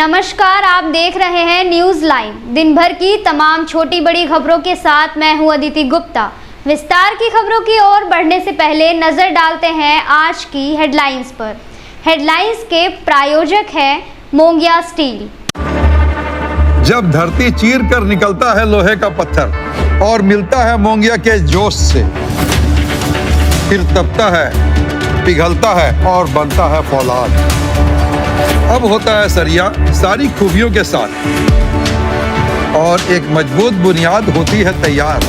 नमस्कार, आप देख रहे हैं न्यूज लाइन। दिन भर की तमाम छोटी बड़ी खबरों के साथ मैं हूं अदिति गुप्ता। विस्तार की खबरों की ओर बढ़ने से पहले नजर डालते हैं आज की हेडलाइंस पर। हेडलाइंस के प्रायोजक हैं मोंगिया स्टील। जब धरती चीर कर निकलता है लोहे का पत्थर और मिलता है मोंगिया के जोश से, फिर तपता है, पिघलता है और बनता है फौलाद। अब होता है सरिया सारी खूबियों के साथ और एक मजबूत बुनियाद होती है तैयार,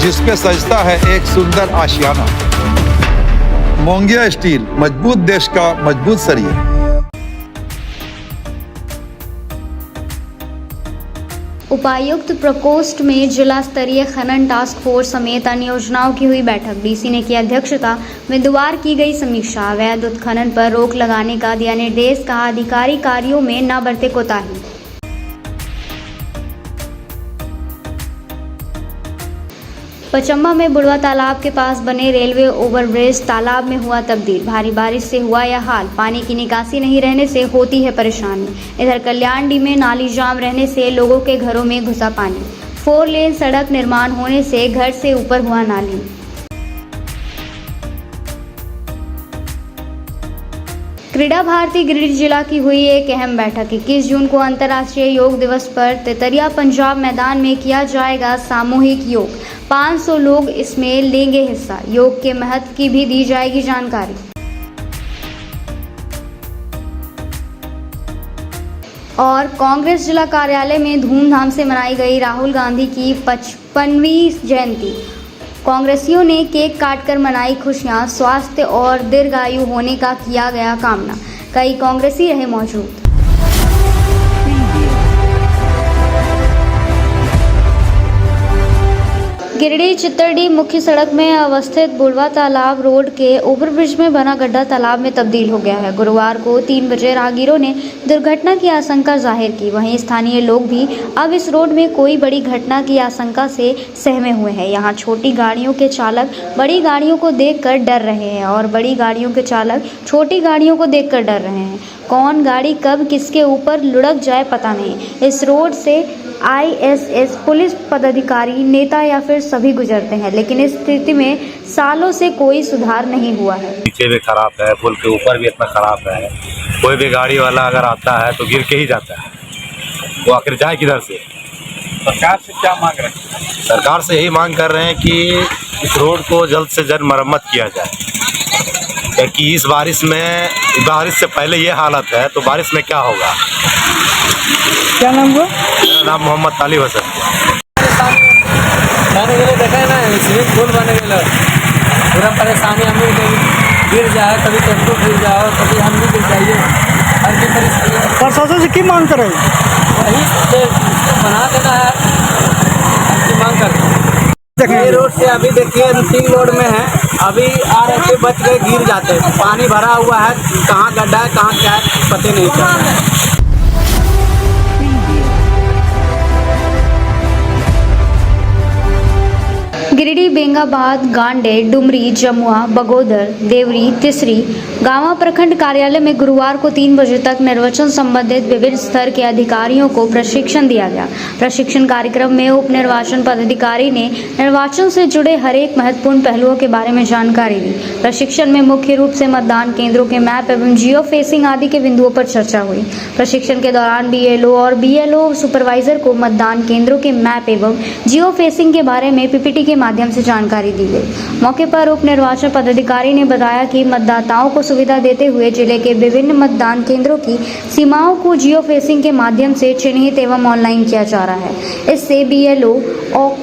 जिस पे सजता है एक सुंदर आशियाना। मोंगिया स्टील, मजबूत देश का मजबूत सरिया। उपायुक्त प्रकोष्ठ में जिला स्तरीय खनन टास्क फोर्स समेत अन्य योजनाओं की हुई बैठक। डीसी ने की अध्यक्षता। बुधवार की गई समीक्षा। अवैध उत्खनन पर रोक लगाने का दिया निर्देश। कहा अधिकारी कार्यों में न बरते कोताही। पचम्मा में बुढ़वा तालाब के पास बने रेलवे ओवरब्रिज तालाब में हुआ तब्दील। भारी बारिश से हुआ यह हाल। पानी की निकासी नहीं रहने से होती है परेशानी। इधर कल्याणडी में नाली जाम रहने से लोगों के घरों में घुसा पानी। 4 लेन सड़क निर्माण होने से घर से ऊपर हुआ नाली। क्रीड़ा भारती गिरिडीह जिला की हुई एक अहम बैठक। 21 जून को अंतर्राष्ट्रीय योग दिवस पर तेतरिया पंजाब मैदान में किया जाएगा सामूहिक योग। 500 लोग इसमें लेंगे हिस्सा। योग के महत्व की भी दी जाएगी जानकारी। और कांग्रेस जिला कार्यालय में धूमधाम से मनाई गई राहुल गांधी की 55वीं जयंती। कांग्रेसियों ने केक काटकर मनाई खुशियां। स्वास्थ्य और दीर्घायु होने का किया गया कामना। कई कांग्रेसी रहे मौजूद। गिरिडीह चित्तरडी मुख्य सड़क में अवस्थित बुढ़वा तालाब रोड के ओवरब्रिज में बना गड्ढा तालाब में तब्दील हो गया है। गुरुवार को 3 बजे राहगीरों ने दुर्घटना की आशंका जाहिर की। वहीं स्थानीय लोग भी अब इस रोड में कोई बड़ी घटना की आशंका से सहमे हुए हैं। यहाँ छोटी गाड़ियों के चालक बड़ी गाड़ियों को देखकर डर रहे हैं और बड़ी गाड़ियों के चालक छोटी गाड़ियों को देखकर डर रहे हैं। कौन गाड़ी कब किसके ऊपर लुढ़क जाए पता नहीं। इस रोड से ISS पुलिस पदाधिकारी, नेता या फिर सभी गुजरते हैं, लेकिन इस स्थिति में सालों से कोई सुधार नहीं हुआ है। नीचे भी खराब है, पुल के ऊपर भी इतना खराब है। कोई भी गाड़ी वाला अगर आता है तो गिर के ही जाता है। वो आखिर जाए किधर से? सरकार से क्या मांग रहे हैं? सरकार से यही मांग कर रहे हैं कि इस रोड को जल्द से जल्द मरम्मत किया जाए, क्योंकि इस बारिश से पहले ये हालत है तो बारिश में क्या होगा। क्या नाम हुआ? मेरा नाम मोहम्मद तालिब हसन। देखा ना, स्विमिंग पूल बने पूरा परेशानी। हम गिर जाए, कभी टेम्पो गिर जाओ, कभी हम भी गिर जाइए। हर की परेशानी। प्रशासन से की मांग करें? वही बना देना है, की मांग करें। ये रोड से अभी देखिए 3 रोड में है, अभी आ रहे थे बच गए, गिर जाते। पानी भरा हुआ है, कहाँ गड्ढा है कहाँ क्या है पता नहीं चल रहा है। गिरिडीह, बेंगाबाद, गांडे, डुमरी, जमुआ, बगोदर, देवरी, तिसरी, गांवा प्रखंड कार्यालय में गुरुवार को 3 बजे तक निर्वाचन संबंधित विभिन्न स्तर के अधिकारियों को प्रशिक्षण दिया गया। प्रशिक्षण कार्यक्रम में उप निर्वाचन पदाधिकारी ने निर्वाचन से जुड़े हर एक महत्वपूर्ण पहलुओं के बारे में जानकारी दी। प्रशिक्षण में मुख्य रूप से मतदान केंद्रों के मैप एवं जियो फेसिंग आदि के बिंदुओं पर चर्चा हुई। प्रशिक्षण के दौरान BLO और BLO सुपरवाइजर को मतदान केंद्रों के मैप एवं जियो फेसिंग के बारे में PPT के माध्यम से जानकारी दी गई। मौके पर उप निर्वाचन पदाधिकारी ने बताया कि मतदाताओं को सुविधा देते हुए जिले के विभिन्न मतदान केंद्रों की सीमाओं को जियो फेसिंग के माध्यम से चिन्हित एवं ऑनलाइन किया जा रहा है। इससे BLO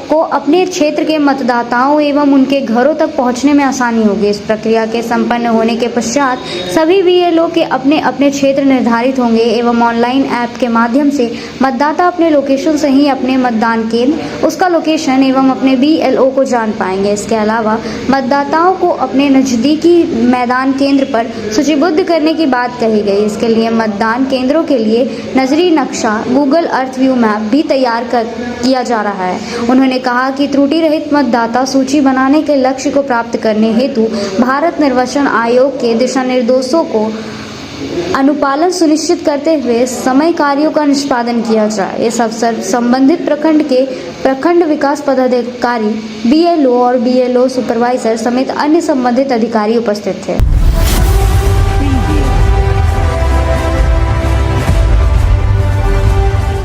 को अपने क्षेत्र के मतदाताओं एवं उनके घरों तक पहुंचने में आसानी होगी। इस प्रक्रिया के संपन्न होने के पश्चात सभी BLO के अपने अपने क्षेत्र निर्धारित होंगे एवं ऑनलाइन ऐप के माध्यम से मतदाता अपने लोकेशन से ही अपने मतदान केंद्र, उसका लोकेशन एवं अपने BLO को जान पाएंगे। इसके अलावा मतदाताओं को अपने नजदीकी मैदान केंद्र पर सूचीबद्ध करने की बात कही गई। इसके लिए मतदान केंद्रों के लिए नजरी नक्शा गूगल अर्थ व्यू मैप भी तैयार किया जा रहा है। उन्होंने कहा कि त्रुटि रहित मतदाता सूची बनाने के लक्ष्य को प्राप्त करने हेतु भारत निर्वाचन आयोग के दिशा निर्देशों को अनुपालन सुनिश्चित करते हुए समय कार्यों का निष्पादन किया जाए। इस अवसर संबंधित प्रखंड के प्रखंड विकास पदाधिकारी, BLO और BLO सुपरवाइजर समेत अन्य संबंधित अधिकारी उपस्थित थे।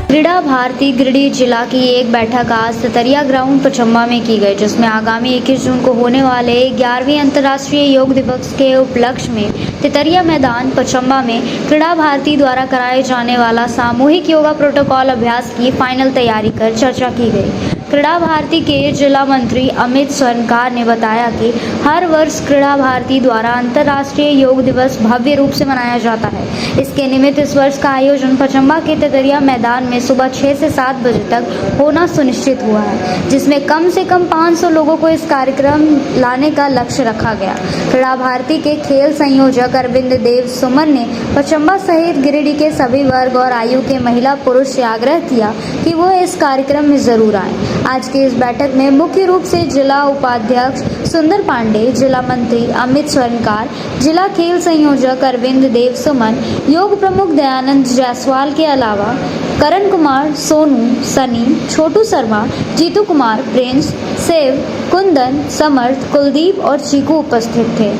क्रीड़ा भारती गिरिडीह जिला की एक बैठक आज ततरिया ग्राउंड पचम्बा में की गई, जिसमें आगामी 21 जून को होने वाले 11वें अंतर्राष्ट्रीय योग दिवस के उपलक्ष्य में ततरिया मैदान पचम्बा में क्रीड़ा भारती द्वारा कराए जाने वाला सामूहिक योगा प्रोटोकॉल अभ्यास की फाइनल तैयारी कर चर्चा की गई। क्रीड़ा भारती के जिला मंत्री अमित स्वर्णकार ने बताया कि हर वर्ष क्रीड़ा भारती द्वारा अंतर्राष्ट्रीय योग दिवस भव्य रूप से मनाया जाता है। इसके निमित्त इस वर्ष का आयोजन पचम्बा के ततरिया मैदान में सुबह 6 से 7 बजे तक होना सुनिश्चित हुआ है, जिसमें कम से कम 500 लोगों को इस कार्यक्रम लाने का लक्ष्य रखा गया। क्रीड़ा भारती के खेल संयोजक अरविंद देव सुमन ने पचम्बा सहित गिरिडीह के सभी वर्ग और आयु के महिला पुरुष से आग्रह किया कि वो इस कार्यक्रम में जरूर आएं। आज की इस बैठक में मुख्य रूप से जिला उपाध्यक्ष सुंदर पांडे, जिला मंत्री अमित स्वर्णकार, जिला खेल संयोजक अरविंद देव सुमन, योग प्रमुख दयानंद जायसवाल के अलावा करण कुमार, सोनू, सनी, छोटू शर्मा, जीतू कुमार, प्रिंस, सेव, कुंदन, समर्थ, कुलदीप और चीकू उपस्थित थे।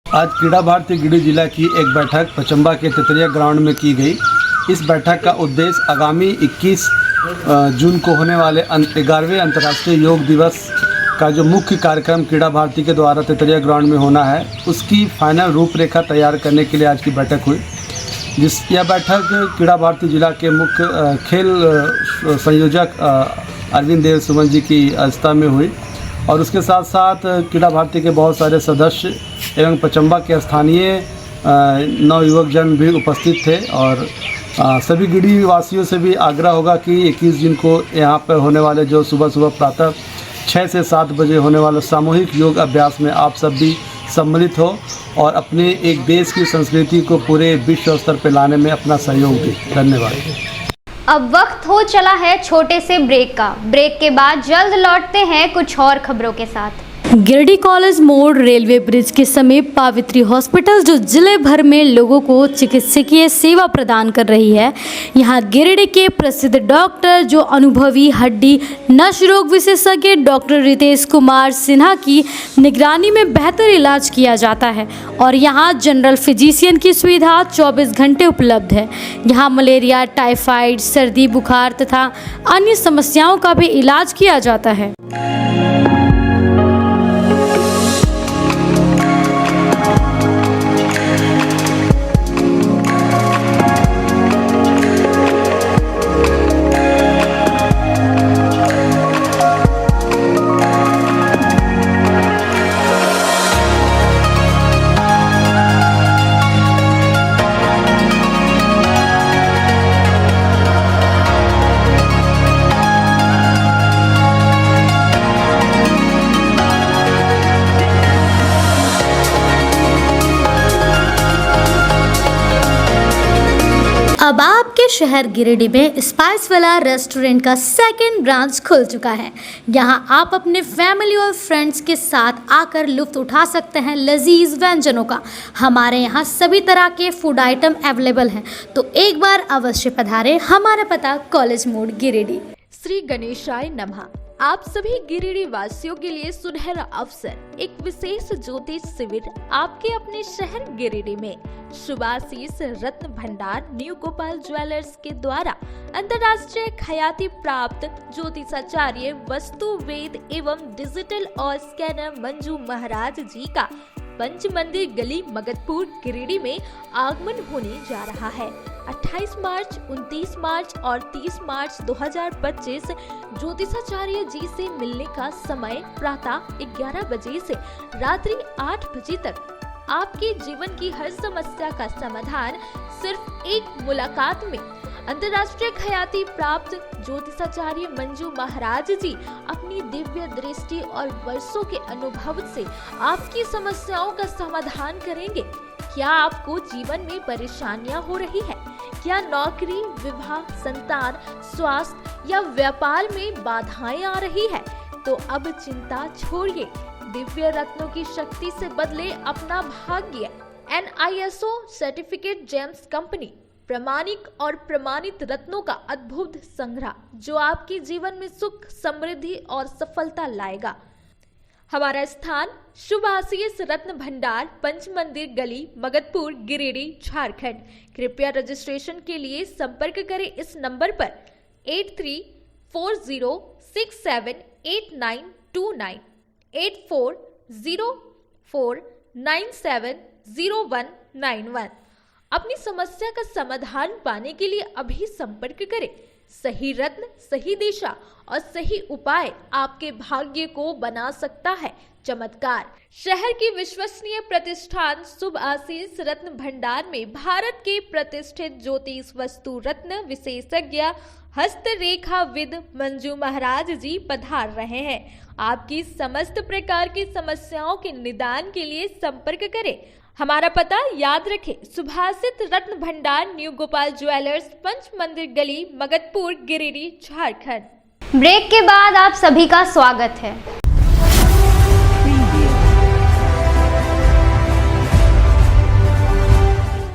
आज क्रीड़ा भारती गिरिडीह जिला की एक बैठक पचम्बा के ततरिया ग्राउंड में की गई। इस बैठक का उद्देश्य आगामी 21 जून को होने वाले 11वें अंतर्राष्ट्रीय योग दिवस का जो मुख्य कार्यक्रम क्रीड़ा भारती के द्वारा ततरिया ग्राउंड में होना है, उसकी फाइनल रूपरेखा तैयार करने के लिए आज की बैठक हुई। यह बैठक क्रीड़ा भारती जिला के मुख्य खेल संयोजक अरविंद देव सुमन जी की अध्यक्षता में हुई और उसके साथ साथ क्रीड़ा भारती के बहुत सारे सदस्य एवं पचम्बा के स्थानीय नवयुवक जन भी उपस्थित थे और सभी गिरिडीह वासियों से भी आग्रह होगा कि 21 जून को यहाँ पर होने वाले जो सुबह प्रातः 6 से 7 बजे होने वाले सामूहिक योग अभ्यास में आप सब भी सम्मिलित हो और अपने एक देश की संस्कृति को पूरे विश्व स्तर पर लाने में अपना सहयोग दें। धन्यवाद। अब वक्त हो चला है छोटे से ब्रेक का। ब्रेक के बाद जल्द लौटते हैं कुछ और खबरों के साथ। गिरिडीह कॉलेज मोड़ रेलवे ब्रिज के समीप पावित्री हॉस्पिटल जो जिले भर में लोगों को चिकित्सकीय सेवा प्रदान कर रही है, यहाँ गिरिडीह के प्रसिद्ध डॉक्टर जो अनुभवी हड्डी नस रोग विशेषज्ञ डॉक्टर रितेश कुमार सिन्हा की निगरानी में बेहतर इलाज किया जाता है और यहाँ जनरल फिजिशियन की सुविधा 24 घंटे उपलब्ध है। यहाँ मलेरिया, टाइफाइड, सर्दी, बुखार तथा अन्य समस्याओं का भी इलाज किया जाता है। अब आपके शहर गिरिडीह में स्पाइस वाला रेस्टोरेंट का सेकंड ब्रांच खुल चुका है। यहां आप अपने फैमिली और फ्रेंड्स के साथ आकर लुत्फ उठा सकते हैं लजीज व्यंजनों का। हमारे यहां सभी तरह के फूड आइटम अवेलेबल हैं, तो एक बार अवश्य पधारें। हमारा पता कॉलेज मोड़ गिरिडीह। श्री गणेशाय नमः। आप सभी गिरिडीह वासियों के लिए सुनहरा अवसर, एक विशेष ज्योतिष शिविर आपके अपने शहर गिरिडीह में शुभाशीष रत्न भंडार न्यू गोपाल ज्वेलर्स के द्वारा अंतर्राष्ट्रीय ख्याति प्राप्त ज्योतिषाचार्य वस्तु वेद एवं डिजिटल और स्कैनर मंजू महाराज जी का पंच मंदिर गली मगधपुर गिरिडीह में आगमन होने जा रहा है। 28 मार्च, 29 मार्च और 30 मार्च 2025 ज्योतिषाचार्य जी से मिलने का समय प्रातः 11 बजे से रात्रि 8 बजे तक। आपके जीवन की हर समस्या का समाधान सिर्फ एक मुलाकात में। अंतर्राष्ट्रीय ख्याति प्राप्त ज्योतिषाचार्य मंजू महाराज जी अपनी दिव्य दृष्टि और वर्षों के अनुभव से आपकी समस्याओं का समाधान करेंगे। क्या आपको जीवन में परेशानियां हो रही है? क्या नौकरी, विवाह, संतान, स्वास्थ्य या व्यापार में बाधाएं आ रही है? तो अब चिंता छोड़िए। दिव्य रत्नों की शक्ति से बदले अपना भाग्य। NISO सर्टिफिकेट जेम्स कंपनी प्रामाणिक और प्रमाणित रत्नों का अद्भुत संग्रह जो आपके जीवन में सुख, समृद्धि और सफलता लाएगा। हमारा स्थान शुभ आशीष रत्न भंडार, पंच मंदिर गली, मगधपुर, गिरिडीह, झारखंड। कृपया रजिस्ट्रेशन के लिए संपर्क करें इस नंबर पर 8340678929 8404970191। अपनी समस्या का समाधान पाने के लिए अभी संपर्क करें। सही रत्न, सही दिशा और सही उपाय आपके भाग्य को बना सकता है चमत्कार। शहर की विश्वसनीय प्रतिष्ठान शुभ आशीष रत्न भंडार में भारत के प्रतिष्ठित ज्योतिष वस्तु रत्न विशेषज्ञ हस्तरेखाविद मंजू महाराज जी पधार रहे हैं। आपकी समस्त प्रकार की समस्याओं के निदान के लिए संपर्क करें। हमारा पता याद रखें, सुभाषित रत्न भंडार, न्यू गोपाल ज्वेलर्स, पंच मंदिर गली, मगधपुर, गिरिडीह, झारखंड। ब्रेक के बाद आप सभी का स्वागत है।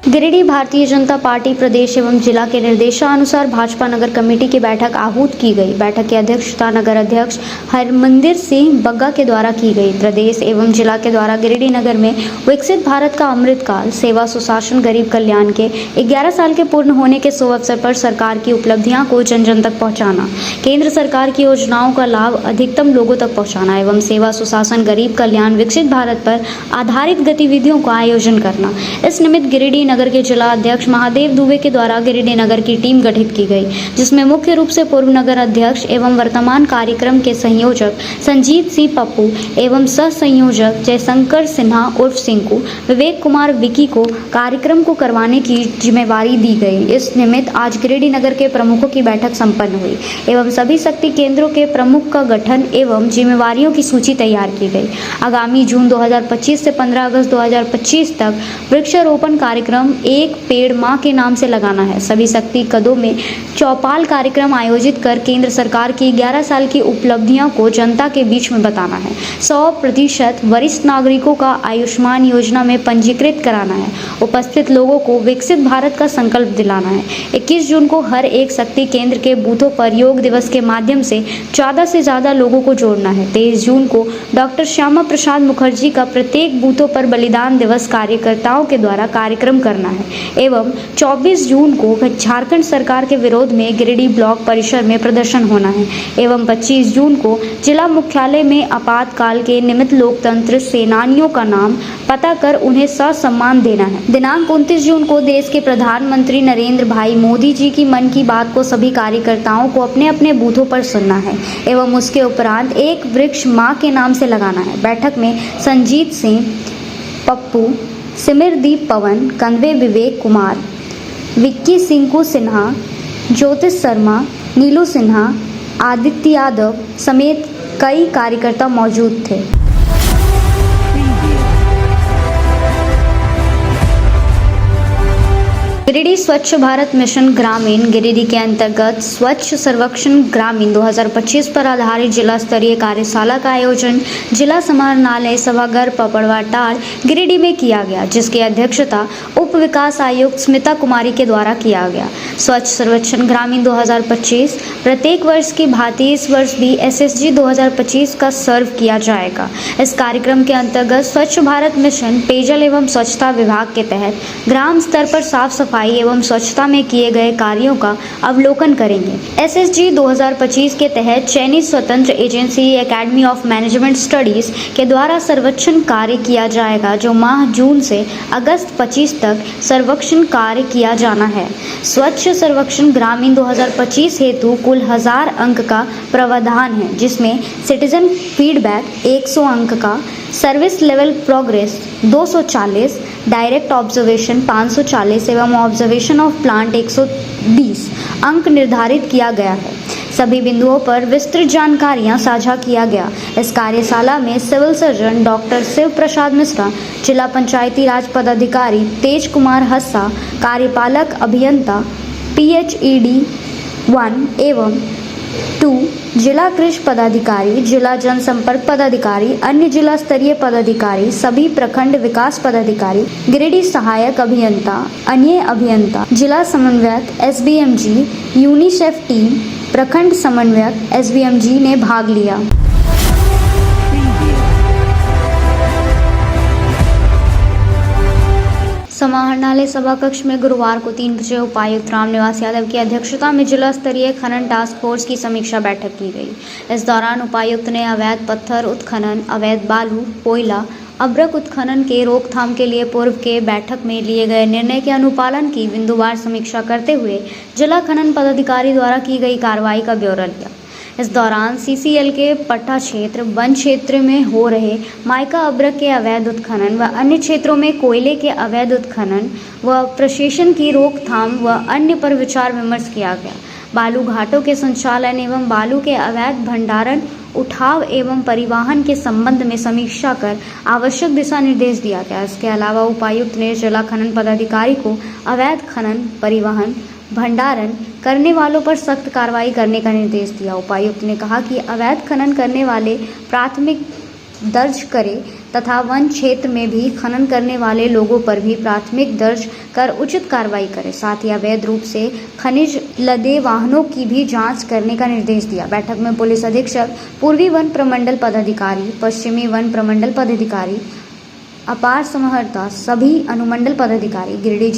गिरिडीह भारतीय जनता पार्टी प्रदेश एवं जिला के निर्देशानुसार भाजपा नगर कमेटी की बैठक आहूत की गई। बैठक की अध्यक्षता नगर अध्यक्ष हरमंदिर सिंह बग्गा के द्वारा की गई। प्रदेश एवं जिला के द्वारा गिरिडीह नगर में विकसित भारत का अमृतकाल सेवा सुशासन गरीब कल्याण के 11 साल के पूर्ण होने के शुभ अवसर पर सरकार की उपलब्धियां को जन जन तक पहुंचाना, केंद्र सरकार की योजनाओं का लाभ अधिकतम लोगों तक पहुंचाना एवं सेवा सुशासन गरीब कल्याण विकसित भारत पर आधारित गतिविधियों का आयोजन करना। इस निमित्त गिरिडीह नगर के जिला अध्यक्ष महादेव दुबे के द्वारा गिरिडीह नगर की टीम गठित की गई, जिसमें मुख्य रूप से पूर्व नगर अध्यक्ष एवं वर्तमान कार्यक्रम के संयोजक संजीत सिंह पप्पू एवं सह संयोजक जयशंकर सिन्हा उर्फ सिंकू, विवेक कुमार विकी को कार्यक्रम को करवाने की जिम्मेवारी दी गई। इस निमित्त आज गिरिडीह नगर के प्रमुखों की बैठक संपन्न हुई एवं सभी शक्ति केंद्रों के प्रमुख का गठन एवं जिम्मेवारियों की सूची तैयार की गई। आगामी जून 2025 से 15 अगस्त 2025 तक वृक्षारोपण कार्यक्रम एक पेड़ मां के नाम से लगाना है। सभी शक्ति कदों में चौपाल कार्यक्रम आयोजित कर केंद्र सरकार की 11 साल की उपलब्धियों को जनता के बीच में बताना है। 100% वरिष्ठ नागरिकों का आयुष्मान योजना में पंजीकृत कराना है। उपस्थित लोगों को विकसित भारत का संकल्प दिलाना है। 21 जून को हर एक शक्ति केंद्र के बूथों पर योग दिवस के माध्यम से ज़्यादा से ज़्यादा लोगों को जोड़ना है। 23 जून को डॉक्टर श्यामा प्रसाद मुखर्जी का प्रत्येक बूथों पर बलिदान दिवस कार्यकर्ताओं के द्वारा कार्यक्रम करना है एवं 24 जून को झारखंड सरकार के विरोध में गिरिडीह ब्लॉक परिसर में प्रदर्शन होना है एवं 25 जून को जिला मुख्यालय में आपातकाल के निमित्त लोकतंत्र सेनानियों का नाम पता कर उन्हें सम्मान देना है। दिनांक 29 जून को देश के प्रधानमंत्री नरेंद्र भाई मोदी जी की मन की बात को सभी कार्यकर्ताओं को अपने अपने बूथों पर सुनना है एवं उसके उपरांत एक वृक्ष मां के नाम से लगाना है। बैठक में संजीत सिंह पप्पू, सिमरदीप पवन, कंदवे विवेक कुमार, विक्की सिंकू सिन्हा, ज्योतिष शर्मा, नीलू सिन्हा, आदित्य यादव समेत कई कार्यकर्ता मौजूद थे। गिरिडीह स्वच्छ भारत मिशन ग्रामीण गिरिडीह के अंतर्गत स्वच्छ सर्वेक्षण ग्रामीण 2025 पर आधारित जिला स्तरीय कार्यशाला का आयोजन जिला समाहरणालय सभागार पपड़वाटार गिरिडीह में किया गया, जिसकी अध्यक्षता उप विकास आयुक्त स्मिता कुमारी के द्वारा किया गया। स्वच्छ सर्वेक्षण ग्रामीण 2025 प्रत्येक वर्ष की भांति इस वर्ष भी SSG 2025 का सर्व किया जाएगा। इस कार्यक्रम के अंतर्गत स्वच्छ भारत मिशन पेयजल एवं स्वच्छता विभाग के तहत ग्राम स्तर पर साफ सफाई एवं स्वच्छता में किए गए कार्यों का अवलोकन करेंगे। SSG 2025 के तहत चयनित स्वतंत्र agency academy of management studies के द्वारा सर्वेक्षण कार्य किया जाएगा, जो माह जून से अगस्त 25 तक सर्वेक्षण कार्य किया जाना है। स्वच्छ सर्वेक्षण ग्रामीण 2025 हेतु कुल 1000 अंक का प्रावधान है, जिसमें सिटीजन फीडबैक 100 अंक का, service level progress 240, direct observation 540 एवं ऑब्जर्वेशन ऑफ प्लांट 120 अंक निर्धारित किया गया है। सभी बिंदुओं पर विस्तृत जानकारियां साझा किया गया। इस कार्यशाला में सिविल सर्जन डॉक्टर शिव प्रसाद मिश्रा, जिला पंचायती राज पदाधिकारी तेज कुमार हस्सा, कार्यपालक अभियंता PHED 1 एवं 2. जिला कृषि पदाधिकारी, जिला जनसंपर्क पदाधिकारी, अन्य जिला स्तरीय पदाधिकारी, सभी प्रखंड विकास पदाधिकारी, गिरिडीह सहायक अभियंता, अन्य अभियंता, जिला समन्वयक SBMG, यूनिसेफ टीम, प्रखंड समन्वयक SBMG ने भाग लिया। समाहरणालय सभा कक्ष में गुरुवार को 3 बजे उपायुक्त रामनिवास यादव की अध्यक्षता में जिला स्तरीय खनन टास्क फोर्स की समीक्षा बैठक की गई। इस दौरान उपायुक्त ने अवैध पत्थर उत्खनन, अवैध बालू, कोयला, अभ्रक उत्खनन के रोकथाम के लिए पूर्व के बैठक में लिए गए निर्णय के अनुपालन की बिंदुवार समीक्षा करते हुए जिला खनन पदाधिकारी द्वारा की गई कार्रवाई का ब्यौरा लिया। इस दौरान CCL के पट्टा क्षेत्र, वन क्षेत्र में हो रहे माइका अभ्रक के अवैध उत्खनन व अन्य क्षेत्रों में कोयले के अवैध उत्खनन व प्रशेषण की रोकथाम व अन्य पर विचार विमर्श किया गया। बालू घाटों के संचालन एवं बालू के अवैध भंडारण, उठाव एवं परिवहन के संबंध में समीक्षा कर आवश्यक दिशा निर्देश दिया गया। इसके अलावा उपायुक्त ने जिला खनन पदाधिकारी को अवैध खनन, परिवहन, भंडारण करने वालों पर सख्त कार्रवाई करने का निर्देश दिया। उपायुक्त ने कहा कि अवैध खनन करने वाले प्राथमिक दर्ज करें तथा वन क्षेत्र में भी खनन करने वाले लोगों पर भी प्राथमिक दर्ज कर उचित कार्रवाई करें। साथ ही अवैध रूप से खनिज लदे वाहनों की भी जांच करने का निर्देश दिया। बैठक में पुलिस अधीक्षक, पूर्वी वन प्रमंडल पदाधिकारी, पश्चिमी वन प्रमंडल पदाधिकारी, अपार समाहर्ता, सभी अनुमंडल पदाधिकारी, गिरिडीह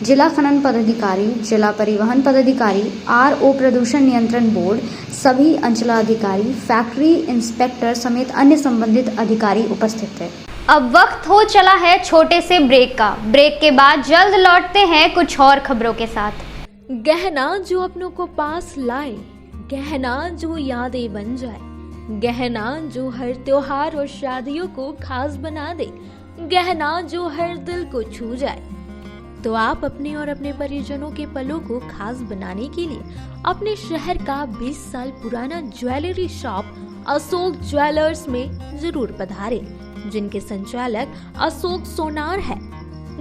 जिला खनन पदाधिकारी, जिला परिवहन पदाधिकारी, RO प्रदूषण नियंत्रण बोर्ड, सभी अंचलाधिकारी, फैक्ट्री इंस्पेक्टर समेत अन्य संबंधित अधिकारी उपस्थित थे। अब वक्त हो चला है छोटे से ब्रेक का। ब्रेक के बाद जल्द लौटते हैं कुछ और खबरों के साथ। गहना जो अपनों को पास लाए, गहना जो यादें बन जाए, गहना जो हर त्योहार और शादियों को खास बना दे, गहना जो हर दिल को छू जाए। तो आप अपने और अपने परिजनों के पलों को खास बनाने के लिए अपने शहर का 20 साल पुराना ज्वेलरी शॉप अशोक ज्वेलर्स में जरूर पधारें, जिनके संचालक अशोक सोनार है,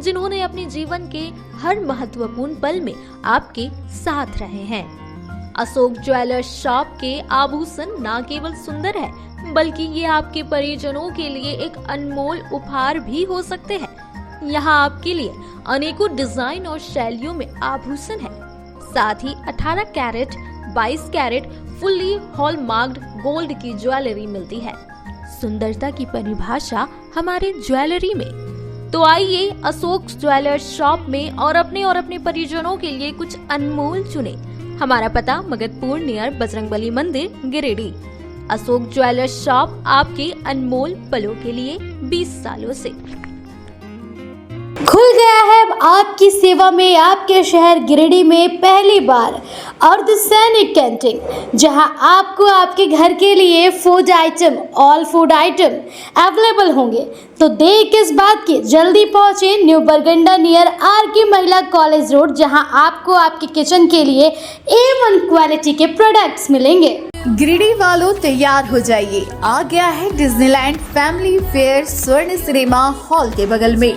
जिन्होंने अपने जीवन के हर महत्वपूर्ण पल में आपके साथ रहे हैं। अशोक ज्वेलर्स शॉप के आभूषण न केवल सुंदर है, बल्कि ये आपके परिजनों के लिए एक अनमोल उपहार भी हो सकते हैं। यहाँ आपके लिए अनेकों डिजाइन और शैलियों में आभूषण है। साथ ही 18 कैरेट, 22 कैरेट फुल्ली हॉलमार्क्ड गोल्ड की ज्वेलरी मिलती है। सुंदरता की परिभाषा हमारे ज्वेलरी में। तो आइए अशोक ज्वेलर्स शॉप में और अपने परिजनों के लिए कुछ अनमोल चुने। हमारा पता मगधपुर नियर बजरंगबली मंदिर, गिरिडीह। अशोक ज्वेलर्स शॉप आपके अनमोल पलों के लिए 20 सालों से। खुल गया है अब आपकी सेवा में आपके शहर गिरिडीह में पहली बार अर्धसैनिक कैंटीन, जहां आपको आपके घर के लिए food item, all food item available होंगे। तो देर किस बात की, जल्दी पहुंचे न्यू बरगंडा नियर RK महिला कॉलेज रोड, जहां आपको आपके किचन के लिए A1 क्वालिटी के प्रोडक्ट्स मिलेंगे। गिरिडीह वालों तैयार हो जाइए, आ गया है डिज्नीलैंड फैमिली फेयर स्वर्ण सिनेमा हॉल के बगल में।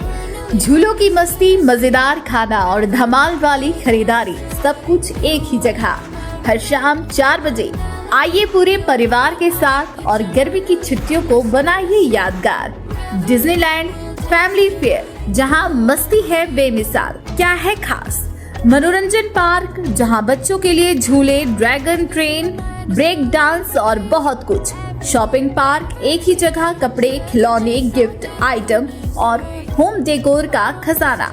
झूलों की मस्ती, मजेदार खाना और धमाल वाली खरीदारी, सब कुछ एक ही जगह। हर शाम 4 बजे आइए पूरे परिवार के साथ और गर्मी की छुट्टियों को बनाइए यादगार। डिज्नीलैंड फैमिली फेयर, जहां मस्ती है बेमिसाल। क्या है खास? मनोरंजन पार्क, जहां बच्चों के लिए झूले, ड्रैगन ट्रेन, ब्रेक डांस और बहुत कुछ। शॉपिंग पार्क, एक ही जगह कपड़े, खिलौने, गिफ्ट आइटम और होम डेकोर का खजाना।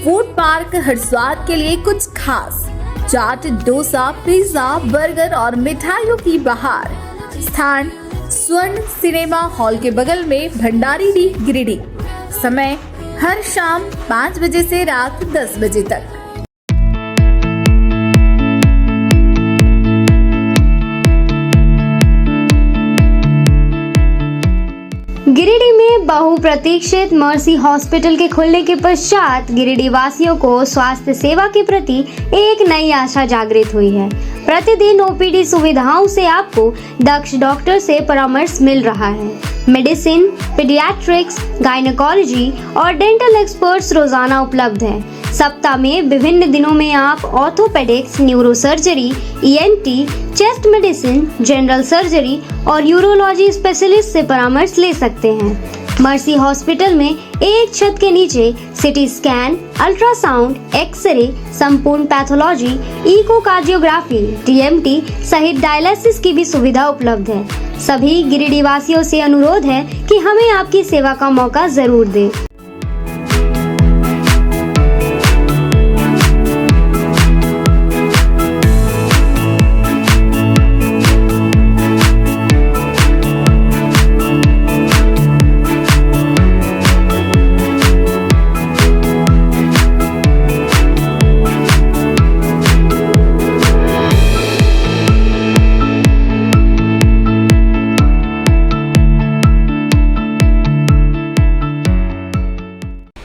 फूड पार्क, हर स्वाद के लिए कुछ खास। चाट, डोसा, पिज्जा, बर्गर और मिठाइयों की बहार। स्थान स्वर्ण सिनेमा हॉल के बगल में, भंडारीडीह, गिरिडीह। समय हर शाम 5 बजे से रात 10 बजे तक। गिरिडीह में बहुप्रतीक्षित मर्सी हॉस्पिटल के खुलने के पश्चात गिरिडीह वासियों को स्वास्थ्य सेवा के प्रति एक नई आशा जागृत हुई है। प्रतिदिन OPD सुविधाओं से आपको दक्ष डॉक्टर से परामर्श मिल रहा है। मेडिसिन, पीडियाट्रिक्स, गायनेकोलॉजी और डेंटल एक्सपर्ट्स रोजाना उपलब्ध हैं। सप्ताह में विभिन्न दिनों में आप orthopaedics, neurosurgery, ENT, chest medicine, general surgery और यूरोलॉजी स्पेशलिस्ट से परामर्श ले सकते हैं। मर्सी हॉस्पिटल में एक छत के नीचे सिटी स्कैन, अल्ट्रासाउंड, एक्सरे, संपूर्ण पैथोलॉजी, इकोकार्डियोग्राफी, TMT सहित डायलिसिस की भी सुविधा उपलब्ध है। सभी गिरिडीह वासियों से अनुरोध है कि हमें आपकी सेवा का मौका जरूर दें।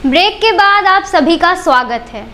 ब्रेक के बाद आप सभी का स्वागत है।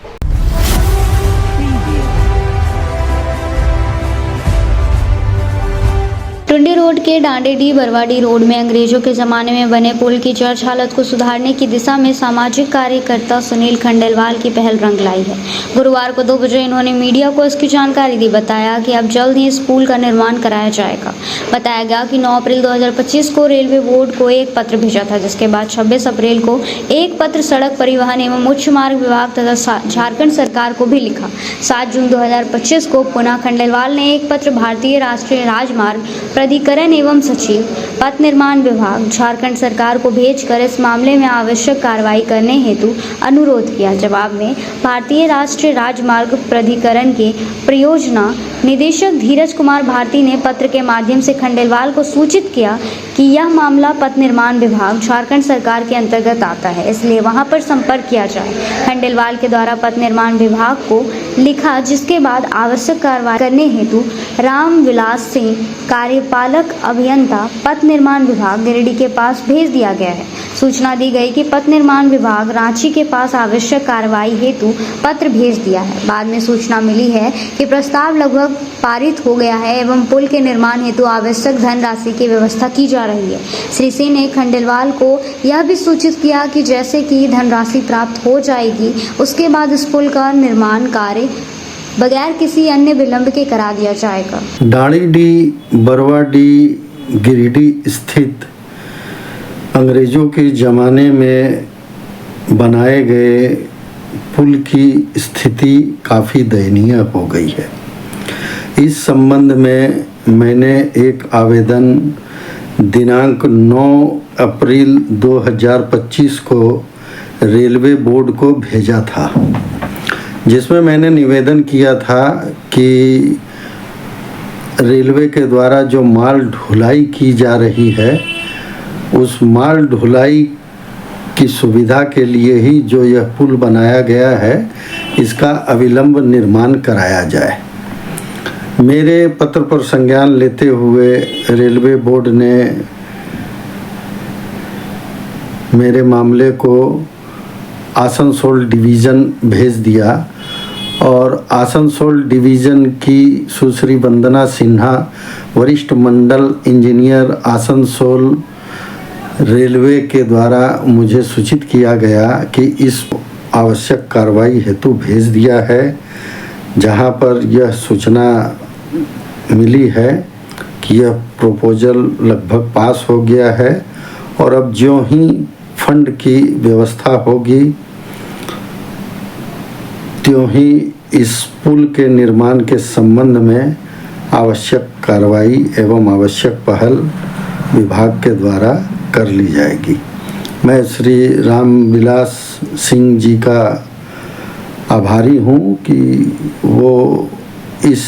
टुंडी रोड के डांडेडी बरवाडी रोड में अंग्रेजों के जमाने में बने पुल की जर्ज हालत को सुधारने की दिशा में सामाजिक कार्यकर्ता सुनील खंडेलवाल की पहल रंग लाई है। गुरुवार को 2 बजे इन्होंने मीडिया को इसकी जानकारी दी। बताया कि अब जल्द ही इस पुल का निर्माण कराया जाएगा। बताया गया कि 9 अप्रैल 2025 को रेलवे बोर्ड को एक पत्र भेजा था, जिसके बाद 26 अप्रैल को एक पत्र सड़क परिवहन एवं उच्च मार्ग विभाग तथा झारखंड सरकार को भी लिखा। 7 जून 2025 को पुनः खंडेलवाल ने एक पत्र भारतीय राष्ट्रीय राजमार्ग प्राधिकरण एवं सचिव पथ निर्माण विभाग झारखंड सरकार को भेजकर इस मामले में आवश्यक कार्रवाई करने हेतु अनुरोध किया। जवाब में भारतीय राष्ट्रीय राजमार्ग प्राधिकरण के परियोजना निदेशक धीरज कुमार भारती ने पत्र के माध्यम से खंडेलवाल को सूचित किया कि यह मामला पथ निर्माण विभाग झारखंड सरकार के अंतर्गत आता है, इसलिए वहां पर संपर्क किया जाए। खंडेलवाल के द्वारा पथ निर्माण विभाग को लिखा, जिसके बाद आवश्यक कार्रवाई करने हेतु रामविलास सिंह कार्यपालक अभियंता पथ निर्माण विभाग गिरिडीह के पास भेज दिया गया है। सूचना दी गई कि पथ निर्माण विभाग रांची के पास आवश्यक कार्रवाई हेतु पत्र भेज दिया है। बाद में सूचना मिली है कि प्रस्ताव लगभग पारित हो गया है एवं पुल के निर्माण हेतु आवश्यक धनराशि की व्यवस्था की जा रही है। श्री सिंह ने खंडेलवाल को यह भी सूचित किया कि जैसे कि धनराशि प्राप्त हो जाएगी, उसके बाद इस पुल का निर्माण कार्य बगैर किसी अन्य विलंब के करा दिया जाएगा। डांडेडी बरवाडी गिरिडीह स्थित अंग्रेजों के ज़माने में बनाए गए पुल की स्थिति काफ़ी दयनीय हो गई है। इस संबंध में मैंने एक आवेदन दिनांक 9 अप्रैल 2025 को रेलवे बोर्ड को भेजा था, जिसमें मैंने निवेदन किया था कि रेलवे के द्वारा जो माल ढुलाई की जा रही है, उस माल ढुलाई की सुविधा के लिए ही जो यह पुल बनाया गया है, इसका अविलंब निर्माण कराया जाए। मेरे पत्र पर संज्ञान लेते हुए रेलवे बोर्ड ने मेरे मामले को आसनसोल डिवीज़न भेज दिया और आसनसोल डिवीज़न की सुश्री वंदना सिन्हा, वरिष्ठ मंडल इंजीनियर आसनसोल रेलवे के द्वारा मुझे सूचित किया गया कि इस आवश्यक कार्रवाई हेतु भेज दिया है, जहां पर यह सूचना मिली है कि यह प्रपोजल लगभग पास हो गया है और अब ज्यों ही फंड की व्यवस्था होगी त्यों ही इस पुल के निर्माण के संबंध में आवश्यक कार्रवाई एवं आवश्यक पहल विभाग के द्वारा कर ली जाएगी। मैं श्री रामविलास सिंह जी का आभारी हूँ कि वो इस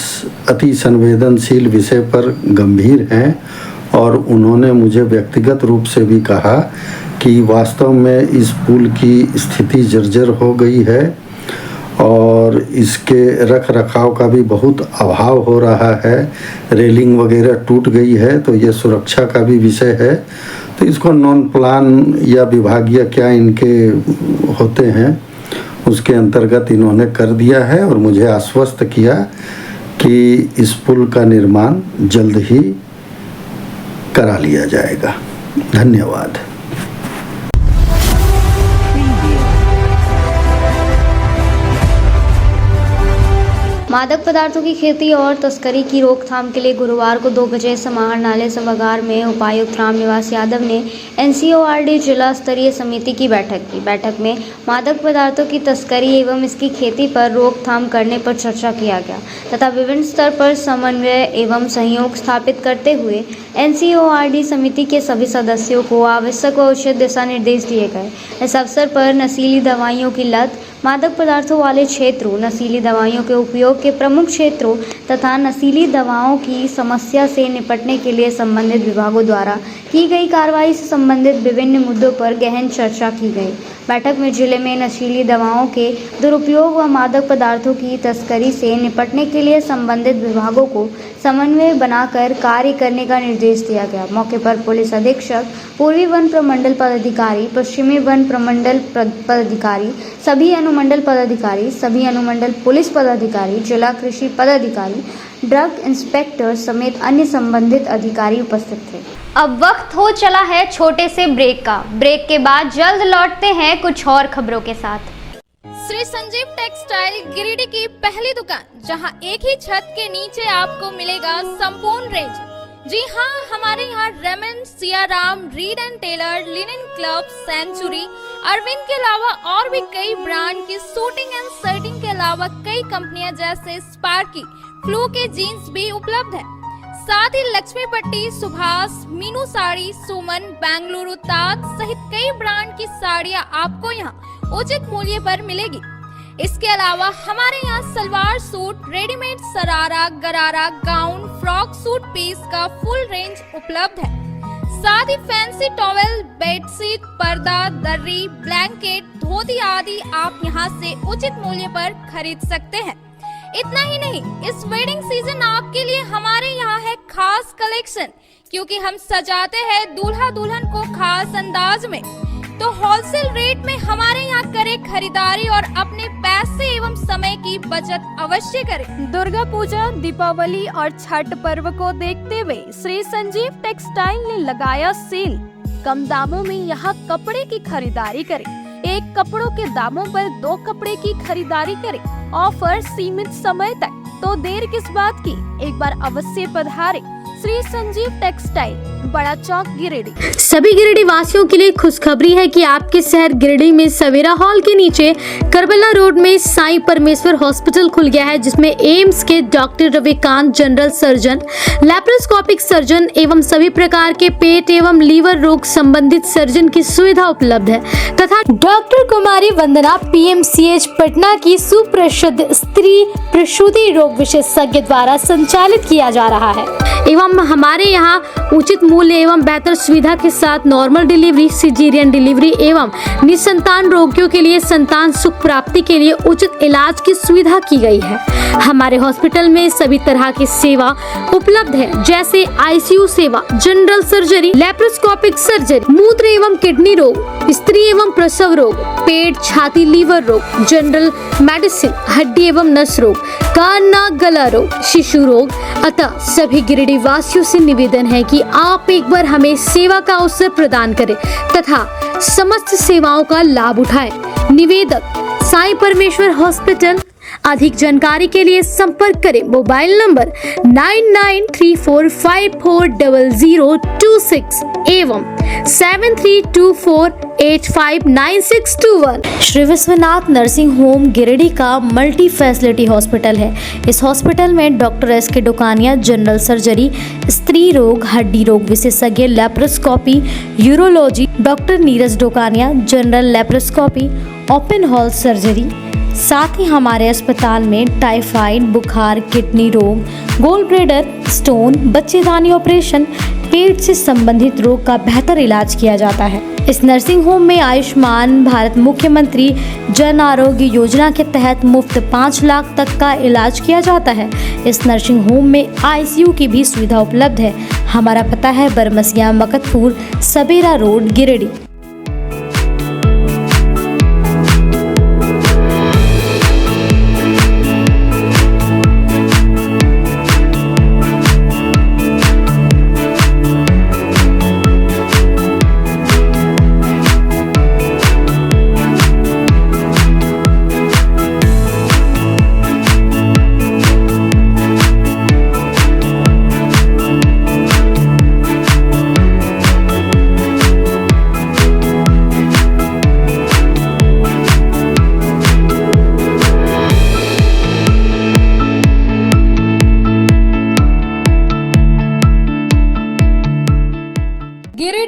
अति संवेदनशील विषय पर गंभीर हैं और उन्होंने मुझे व्यक्तिगत रूप से भी कहा कि वास्तव में इस पुल की स्थिति जर्जर हो गई है और इसके रख रखाव का भी बहुत अभाव हो रहा है, रेलिंग वगैरह टूट गई है, तो ये सुरक्षा का भी विषय है। तो इसको नॉन प्लान या विभागीय क्या इनके होते हैं, उसके अंतर्गत इन्होंने कर दिया है और मुझे आश्वस्त किया कि इस पुल का निर्माण जल्द ही करा लिया जाएगा। धन्यवाद। मादक पदार्थों की खेती और तस्करी की रोकथाम के लिए गुरुवार को 2 बजे समाहरणालय सभागार में उपायुक्त रामनिवास यादव ने NCORD जिला स्तरीय समिति की बैठक की। बैठक में मादक पदार्थों की तस्करी एवं इसकी खेती पर रोकथाम करने पर चर्चा किया गया तथा विभिन्न स्तर पर समन्वय एवं सहयोग स्थापित करते हुए NCORD समिति के सभी सदस्यों को आवश्यक व उचित दिशा निर्देश दिए गए। इस अवसर पर नशीली दवाइयों की लत, मादक पदार्थों वाले क्षेत्रों, नशीली दवाइयों के उपयोग के प्रमुख क्षेत्रों तथा नशीली दवाओं की समस्या से निपटने के लिए संबंधित विभागों द्वारा की गई कार्रवाई से संबंधित विभिन्न मुद्दों पर गहन चर्चा की गई। बैठक में जिले में नशीली दवाओं के दुरुपयोग व मादक पदार्थों की तस्करी से निपटने के लिए संबंधित विभागों को समन्वय बनाकर कार्य करने का निर्देश दिया गया। मौके पर पुलिस अधीक्षक, पूर्वी वन प्रमंडल पदाधिकारी, पश्चिमी वन प्रमंडल पदाधिकारी, सभी अनुमंडल पदाधिकारी, सभी अनुमंडल पुलिस पदाधिकारी, जिला कृषि पदाधिकारी, ड्रग इंस्पेक्टर समेत अन्य संबंधित अधिकारी उपस्थित थे। अब वक्त हो चला है छोटे से ब्रेक का। ब्रेक के बाद जल्द लौटते हैं कुछ और खबरों के साथ। श्री संजीव टेक्सटाइल गिरिडीह की पहली दुकान, जहां एक ही छत के नीचे आपको मिलेगा संपूर्ण रेंज। जी हाँ, हमारे यहाँ Raymond, Siyaram, Reed and Taylor, linen club, century, Arvind के अलावा और भी कई ब्रांड की सूटिंग एंड शर्टिंग के अलावा कई कंपनियां जैसे स्पार्की, फ्लू के जीन्स भी उपलब्ध है। साथ ही लक्ष्मी पट्टी, सुभाष, मीनू साड़ी, सुमन, बेंगलुरु ताज सहित कई ब्रांड की साड़ियां आपको यहाँ उचित मूल्य पर मिलेगी। इसके अलावा हमारे यहाँ सलवार सूट, रेडीमेड सरारा, गरारा, गाउन, फ्रॉक सूट पीस का फुल रेंज उपलब्ध है। साथ ही फैंसी टॉवेल, बेडशीट, पर्दा, दर्री, ब्लैंकेट, धोती आदि आप यहाँ से उचित मूल्य पर खरीद सकते हैं। इतना ही नहीं, इस वेडिंग सीजन आपके लिए हमारे यहाँ है खास कलेक्शन, क्योंकि हम सजाते हैं दूल्हा दुल्हन को खास अंदाज में। तो होलसेल रेट में हमारे यहाँ करें खरीदारी और अपने पैसे एवं समय की बचत अवश्य करें। दुर्गा पूजा, दीपावली और छठ पर्व को देखते हुए श्री संजीव टेक्सटाइल ने लगाया सेल। कम दामों में यहाँ कपड़े की खरीदारी करें। एक कपड़ों के दामों पर 2 कपड़े की खरीदारी करें। ऑफर सीमित समय तक, तो देर किस बात की, एक बार अवश्य पधारें। श्री संजीव टेक्सटाइल, बड़ा चौक, गिरिडीह। सभी गिरिडीह वासियों के लिए खुशखबरी है कि आपके शहर गिरिडीह में सवेरा हॉल के नीचे करबला रोड में साईं परमेश्वर हॉस्पिटल खुल गया है, जिसमें एम्स के doctor Ravikant, general surgeon, laparoscopic surgeon एवं सभी प्रकार के पेट एवं लीवर रोग संबंधित सर्जन की सुविधा उपलब्ध है तथा डॉक्टर कुमारी वंदना PMCH पटना की सुप्रसिद्ध स्त्री प्रसूति रोग विशेषज्ञ द्वारा संचालित किया जा रहा है। एवं हमारे यहाँ उचित मूल्य एवं बेहतर सुविधा के साथ नॉर्मल डिलीवरी, सिजेरियन डिलीवरी एवं निसंतान रोगियों के लिए संतान सुख प्राप्ति के लिए उचित इलाज की सुविधा की गई है। हमारे हॉस्पिटल में सभी तरह की सेवा उपलब्ध है, जैसे ICU सेवा, जनरल सर्जरी, लैप्रोस्कोपिक सर्जरी, मूत्र एवं किडनी रोग, स्त्री एवं प्रसव रोग, पेट, छाती, लीवर रोग, जनरल मेडिसिन, हड्डी एवं नस रोग, कान, नाक, गला रोग, शिशु रोग। अतः सभी गिरिडीह वासियों से निवेदन है कि आप एक बार हमें सेवा का अवसर प्रदान करें तथा समस्त सेवाओं का लाभ उठाएं। निवेदक साईं परमेश्वर हॉस्पिटल। अधिक जानकारी के लिए संपर्क करें मोबाइल नंबर 9934540026 एवं 7324859621। श्री विश्वनाथ नर्सिंग होम गिरिडीह का मल्टी फैसिलिटी हॉस्पिटल है। इस हॉस्पिटल में doctor SK Dokania, general surgery, स्त्री रोग, हड्डी रोग विशेषज्ञ, laparoscopy, urology, doctor Neeraj Dokania, general laparoscopy, open hall surgery. साथ ही हमारे अस्पताल में टाइफाइड, बुखार, किडनी रोग, गोल ब्लैडर, स्टोन, बच्चेदानी ऑपरेशन, पेट से संबंधित रोग का बेहतर इलाज किया जाता है। इस नर्सिंग होम में आयुष्मान भारत मुख्यमंत्री जन आरोग्य योजना के तहत मुफ्त 5 लाख तक का इलाज किया जाता है। इस नर्सिंग होम में ICU की भी सुविधा उपलब्ध है। हमारा पता है बरमसिया, मकतपुर, सबेरा रोड, गिरिडीह।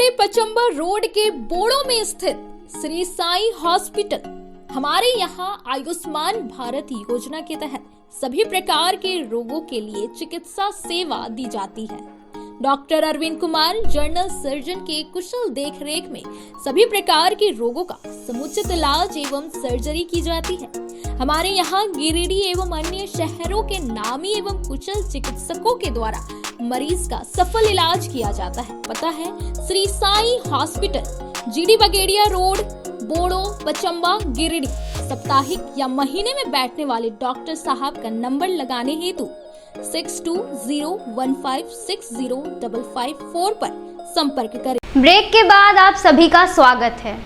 गिरिडीह पचम्बर रोड के बोड़ो में स्थित श्री साई हॉस्पिटल। हमारे यहाँ आयुष्मान भारत योजना के तहत सभी प्रकार के रोगों के लिए चिकित्सा सेवा दी जाती है। Doctor Arvind Kumar general surgeon के कुशल देखरेख में सभी प्रकार के रोगों का समुचित इलाज एवं सर्जरी की जाती है। हमारे यहाँ गिरिडीह एवं अन्य शहरों के नामी एवं कुशल चिकित्सकों के द्वारा मरीज का सफल इलाज किया जाता है। पता है Shri Sai hospital, GD Bagedia road, Bodo, Pachamba, Giridih. साप्ताहिक या महीने में बैठने वाले डॉक्टर साहब का नंबर लगाने हेतु 6201560554 पर संपर्क करें। ब्रेक के बाद आप सभी का स्वागत है।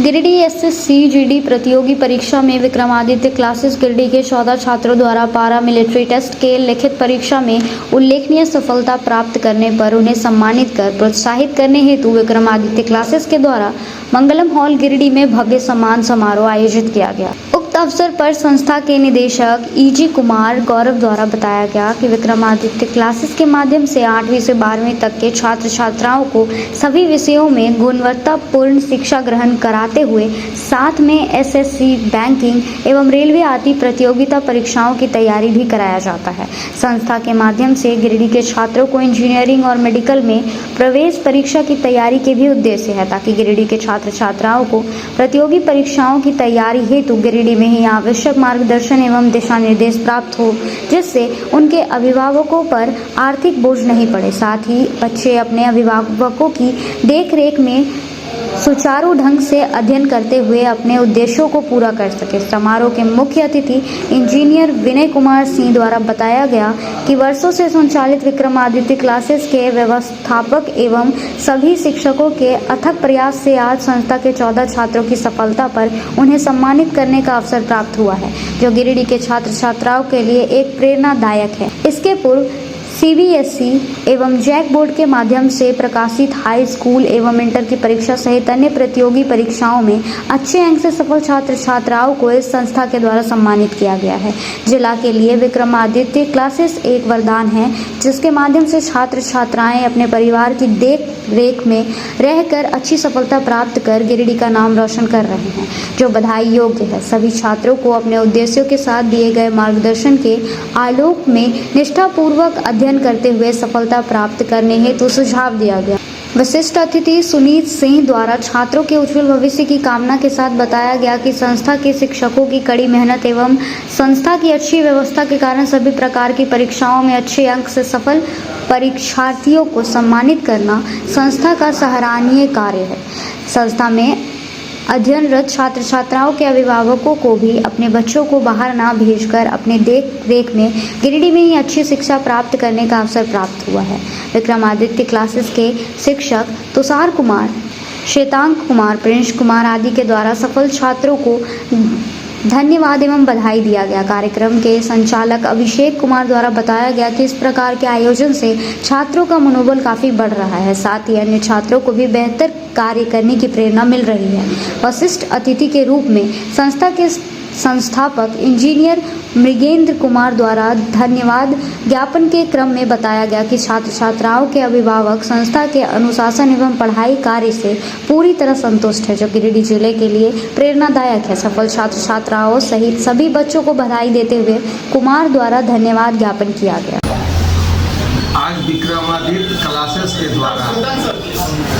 गिरिडीह एसएससी जीडी प्रतियोगी परीक्षा में विक्रमादित्य क्लासेस गिरिडीह के 14 छात्रों द्वारा पारा मिलिट्री टेस्ट के लिखित परीक्षा में उल्लेखनीय सफलता प्राप्त करने पर उन्हें सम्मानित कर प्रोत्साहित करने हेतु विक्रमादित्य क्लासेस के द्वारा मंगलम हॉल गिरिडीह में भव्य सम्मान समारोह आयोजित किया गया। उक्त अवसर पर संस्था के निदेशक ईजी कुमार गौरव द्वारा बताया गया कि विक्रमादित्य क्लासेस के माध्यम से 8वीं से 12वीं तक के छात्र छात्राओं को सभी विषयों में गुणवत्तापूर्ण शिक्षा ग्रहण कराते हुए साथ में एसएससी, बैंकिंग एवं रेलवे आदि प्रतियोगिता परीक्षाओं की तैयारी भी कराया जाता है। संस्था के माध्यम से गिरिडीह के छात्रों को इंजीनियरिंग और मेडिकल में प्रवेश परीक्षा की तैयारी के भी उद्देश्य है ताकि गिरिडीह के छात्र छात्राओं को प्रतियोगी परीक्षाओं की तैयारी हेतु गिरिडीह में ही आवश्यक मार्गदर्शन एवं दिशा निर्देश प्राप्त हो, जिससे उनके अभिभावकों पर आर्थिक बोझ नहीं पड़े। साथ ही बच्चे अपने अभिभावकों की देखरेख में सुचारू ढंग से अध्ययन करते हुए अपने उद्देश्यों को पूरा कर सके। समारोह के मुख्य अतिथि इंजीनियर विनय कुमार सिंह द्वारा बताया गया कि वर्षों से संचालित विक्रमादित्य क्लासेस के व्यवस्थापक एवं सभी शिक्षकों के अथक प्रयास से आज संस्था के 14 छात्रों की सफलता पर उन्हें सम्मानित करने का अवसर प्राप्त हुआ है, जो गिरिडीह के छात्र छात्राओं के लिए एक प्रेरणादायक है। इसके पूर्व सीबीएसई एवं जैक बोर्ड के माध्यम से प्रकाशित हाई स्कूल एवं इंटर की परीक्षा सहित अन्य प्रतियोगी परीक्षाओं में अच्छे अंक से सफल छात्र छात्राओं को इस संस्था के द्वारा सम्मानित किया गया है। जिला के लिए विक्रमादित्य क्लासेस एक वरदान है, जिसके माध्यम से छात्र छात्राएं अपने परिवार की देख रेख में रहकर अच्छी सफलता प्राप्त कर गिरिडीह का नाम रोशन कर रहे हैं, जो बधाई योग्य है। सभी छात्रों को अपने उद्देश्यों के साथ दिए गए मार्गदर्शन के आलोक में निष्ठापूर्वक अध्ययन करते हुए सफलता प्राप्त करने हेतु सुझाव दिया गया। विशिष्ट अतिथि सुनीत सिंह द्वारा छात्रों के उज्जवल भविष्य की कामना के साथ बताया गया कि संस्था के शिक्षकों की कड़ी मेहनत एवं संस्था की अच्छी व्यवस्था के कारण सभी प्रकार की परीक्षाओं में अच्छे अंक से सफल परीक्षार्थियों को सम्मानित करना संस्था का सराहनीय कार्य है। संस्था में अध्ययनरत छात्र छात्राओं के अभिभावकों को भी अपने बच्चों को बाहर ना भेजकर अपने देख रेख में गिरिडीह में ही अच्छी शिक्षा प्राप्त करने का अवसर प्राप्त हुआ है। विक्रमादित्य क्लासेस के शिक्षक तुषार कुमार, श्वेतांक कुमार, प्रिंस कुमार आदि के द्वारा सफल छात्रों को धन्यवाद एवं बधाई दिया गया। कार्यक्रम के संचालक अभिषेक कुमार द्वारा बताया गया कि इस प्रकार के आयोजन से छात्रों का मनोबल काफी बढ़ रहा है, साथ ही अन्य छात्रों को भी बेहतर कार्य करने की प्रेरणा मिल रही है। वशिष्ठ अतिथि के रूप में संस्था के संस्थापक इंजीनियर मृगेंद्र कुमार द्वारा धन्यवाद ज्ञापन के क्रम में बताया गया कि छात्र छात्राओं के अभिभावक संस्था के अनुशासन एवं पढ़ाई कार्य से पूरी तरह संतुष्ट है, जो गिरिडीह जिले के लिए प्रेरणादायक है। सफल छात्र छात्राओं सहित सभी बच्चों को बधाई देते हुए कुमार द्वारा धन्यवाद ज्ञापन किया गया। आज विक्रमादित्य क्लासेस के द्वारा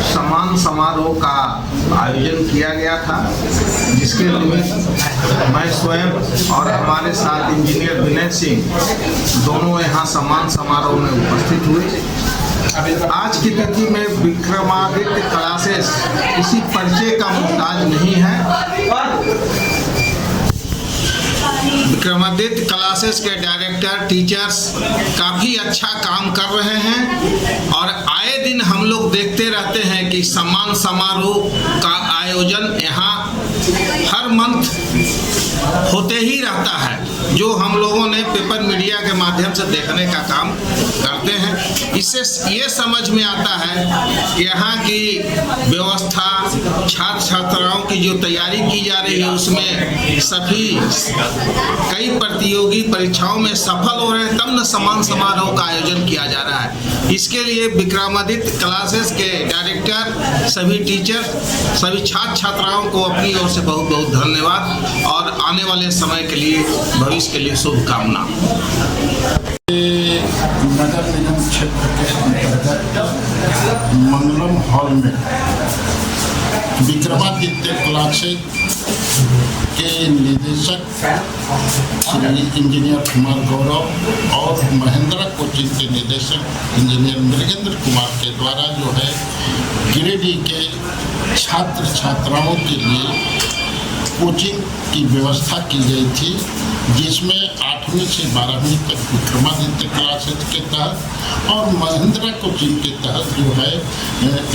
सम्मान समारोह का आयोजन किया गया था, जिसके निमित्त मैं स्वयं और हमारे साथ इंजीनियर विनय सिंह दोनों यहाँ सम्मान समारोह में उपस्थित हुए। आज की तिथि में विक्रमादित्य क्लासेस किसी परिचय का मोहताज नहीं है। विक्रमादित्य क्लासेस के डायरेक्टर, टीचर्स काफ़ी अच्छा काम कर रहे हैं और आए दिन हम लोग देखते रहते हैं कि सम्मान समारोह का आयोजन यहाँ हर मंथ होते ही रहता है, जो हम लोगों ने पेपर मीडिया के माध्यम से देखने का काम करते हैं। इससे ये समझ में आता है कि यहाँ की व्यवस्था, छात्र छात्राओं की जो तैयारी की जा रही है उसमें सभी कई प्रतियोगी परीक्षाओं में सफल हो रहे हैं, तब न सम्मान समारोह का आयोजन किया जा रहा है। इसके लिए विक्रमादित्य क्लासेस के डायरेक्टर, सभी टीचर, सभी छात्र छात्राओं को अपनी ओर से बहुत बहुत धन्यवाद और आने वाले समय के लिए, भविष्य के लिए शुभकामना। नगर निगम क्षेत्र के अंतर्गत मंगलम हॉल में विक्रमादित्य क्लासेस के निदेशक श्री इंजीनियर कुमार गौरव और महेंद्रा कोचिंग के निदेशक इंजीनियर मृगेंद्र कुमार के द्वारा जो है गिरिडीह के छात्र छात्राओं के लिए कोचिंग की व्यवस्था की गई थी, जिसमें 8वीं से 12वीं तक विक्रमादित्य क्लासेस के तहत और महिंद्रा कोचिंग के तहत जो है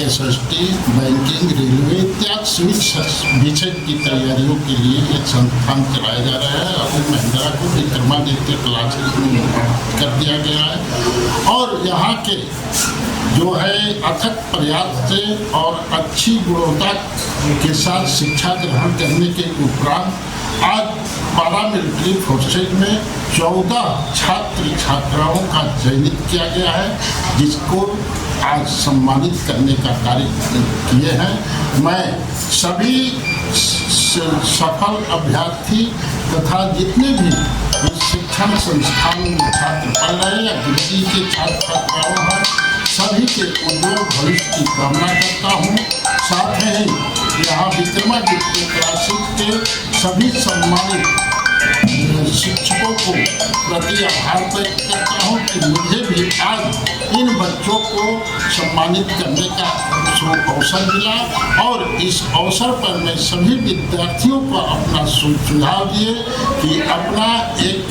एसएसटी, बैंकिंग, रेलवे इत्यादि सिविल विषय की तैयारियों के लिए एक संस्थान चलाया जा रहा है। और महिंद्रा को विक्रमादित्य क्लासेस में कर दिया गया है और यहाँ के जो है अथक प्रयास से और अच्छी गुणवत्ता के साथ शिक्षा ग्रहण करने के उपरांत आज पैरामिलिट्री फोर्सेज में 14 छात्र छात्राओं का चयनित किया गया है, जिसको आज सम्मानित करने का कार्य किए हैं। मैं सभी सफल अभ्यर्थी तथा जितने भी शिक्षण संस्थान में छात्र पढ़ रहे या गिरिडीह के छात्र छात्राओं हैं, सभी के उज्ज्वल भविष्य की कामना करता हूँ। साथ ही यहाँ विक्रमादित्य क्लासेस के सभी सम्मानित शिक्षकों को प्रति आभार व्यक्त करता हूँ कि मुझे भी आज इन बच्चों को सम्मानित करने का अवसर मिला और इस अवसर पर मैं सभी विद्यार्थियों को अपना सुझाव दिए कि अपना एक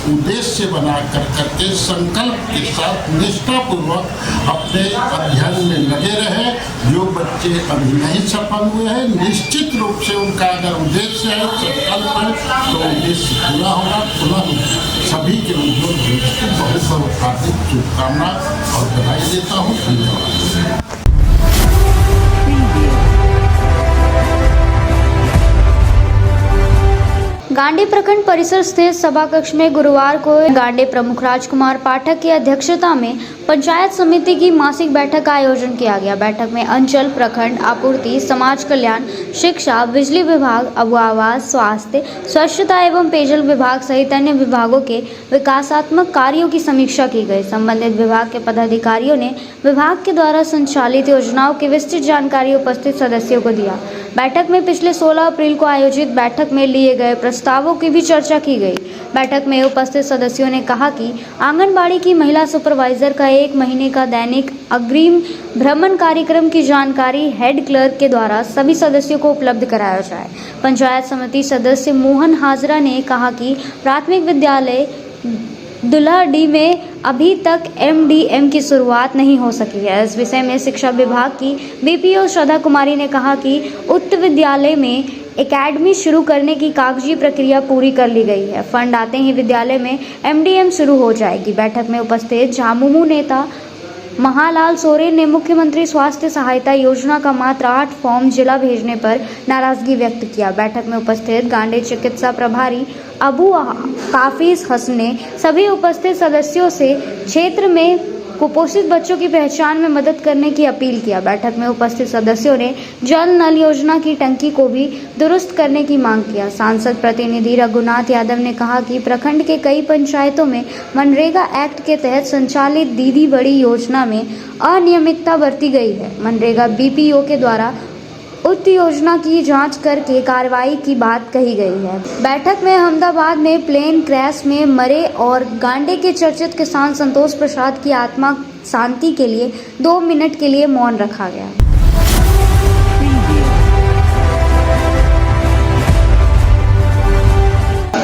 उद्देश्य बना करके संकल्प के साथ निष्ठापूर्वक अपने अध्ययन में लगे रहे। जो बच्चे अभी नहीं सफल हुए हैं, निश्चित रूप से उनका अगर उद्देश्य है, संकल्प है, तो उद्देश्य पूरा होगा। पुनः सभी के उज्ज्वल भविष्य की बहुत बहुत हार्दिक शुभकामना और बधाई देता हूँ। धन्यवाद। गांडी प्रखंड परिसर स्थित सभा कक्ष में गुरुवार को गांडी प्रमुख राजकुमार पाठक की अध्यक्षता में पंचायत समिति की मासिक बैठक का आयोजन किया गया। बैठक में अंचल, प्रखंड, आपूर्ति, समाज कल्याण, शिक्षा, बिजली विभाग, आवास, स्वास्थ्य, स्वच्छता एवं पेयजल विभाग सहित अन्य विभागों के विकासात्मक कार्यों की समीक्षा की गई। संबंधित विभाग के पदाधिकारियों ने विभाग के द्वारा संचालित योजनाओं की विस्तृत जानकारी उपस्थित सदस्यों को दिया। बैठक में पिछले 16 अप्रैल को आयोजित बैठक में लिए गए प्रस्तावों की भी चर्चा की गई। बैठक में उपस्थित सदस्यों ने कहा कि आंगनबाड़ी की महिला सुपरवाइजर का 1 महीने का दैनिक अग्रिम भ्रमण कार्यक्रम की जानकारी हेड क्लर्क के द्वारा सभी सदस्यों को उपलब्ध कराया जाए। पंचायत समिति सदस्य मोहन हाजरा ने कहा कि प्राथमिक विद्यालय दुल्हाडी में अभी तक MDM की शुरुआत नहीं हो सकी है। इस विषय में शिक्षा विभाग की BPO श्रद्धा कुमारी ने कहा कि उक्त विद्यालय में एकेडमी शुरू करने की कागजी प्रक्रिया पूरी कर ली गई है। फंड आते ही विद्यालय में MDM शुरू हो जाएगी। बैठक में उपस्थित झामुमो नेता महालाल सोरेन ने मुख्यमंत्री स्वास्थ्य सहायता योजना का मात्र 8 फॉर्म जिला भेजने पर नाराजगी व्यक्त किया। बैठक में उपस्थित गांडी चिकित्सा प्रभारी अबू काफिज हसन ने सभी उपस्थित सदस्यों से क्षेत्र में कुपोषित बच्चों की पहचान में मदद करने की अपील किया। बैठक में उपस्थित सदस्यों ने जल नल योजना की टंकी को भी दुरुस्त करने की मांग किया। सांसद प्रतिनिधि रघुनाथ यादव ने कहा कि प्रखंड के कई पंचायतों में मनरेगा एक्ट के तहत संचालित दीदी बड़ी योजना में अनियमितता बरती गई है। मनरेगा BPO के द्वारा उक्त योजना की जांच करके कार्रवाई की बात कही गई है। बैठक में अहमदाबाद में प्लेन क्रैश में मरे और गांडी के चर्चित किसान संतोष प्रसाद की आत्मा शांति के लिए 2 मिनट के लिए मौन रखा गया।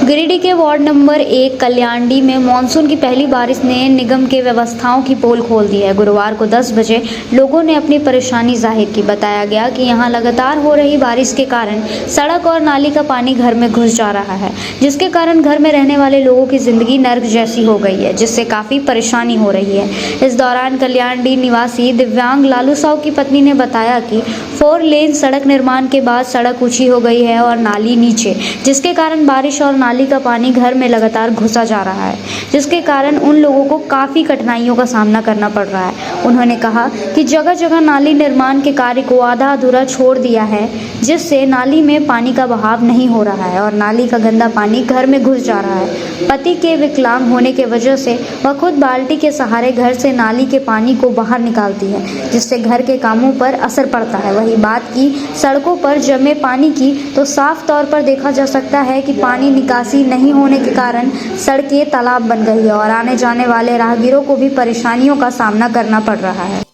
गिरिडीह के वार्ड नंबर 1 कल्याणडी में मानसून की पहली बारिश ने निगम के व्यवस्थाओं की पोल खोल दी है। गुरुवार को 10 बजे लोगों ने अपनी परेशानी जाहिर की। बताया गया कि यहां लगातार हो रही बारिश के कारण सड़क और नाली का पानी घर में घुस जा रहा है, जिसके कारण घर में रहने वाले लोगों की जिंदगी नर्क जैसी हो गई है, जिससे काफी परेशानी हो रही है। इस दौरान कल्याणडी निवासी दिव्यांग लालू साहू की पत्नी ने बताया कि 4 लेन सड़क निर्माण के बाद सड़क ऊंची हो गई है और नाली नीचे, जिसके कारण बारिश और नाली का पानी घर में लगातार घुसा जा रहा है, जिसके कारण उन लोगों को काफ़ी कठिनाइयों का सामना करना पड़ रहा है। उन्होंने कहा कि जगह जगह नाली निर्माण के कार्य को आधा अधूरा छोड़ दिया है, जिससे नाली में पानी का बहाव नहीं हो रहा है और नाली का गंदा पानी घर में घुस जा रहा है। पति के विकलांग होने के वजह से वह खुद बाल्टी के सहारे घर से नाली के पानी को बाहर निकालती है, जिससे घर के कामों पर असर पड़ता है। वही बात की सड़कों पर जमे पानी की, तो साफ तौर पर देखा जा सकता है कि पानी निकासी नहीं होने के कारण सड़कें तालाब बन गई है और आने जाने वाले राहगीरों को भी परेशानियों का सामना करना पड़ रहा है।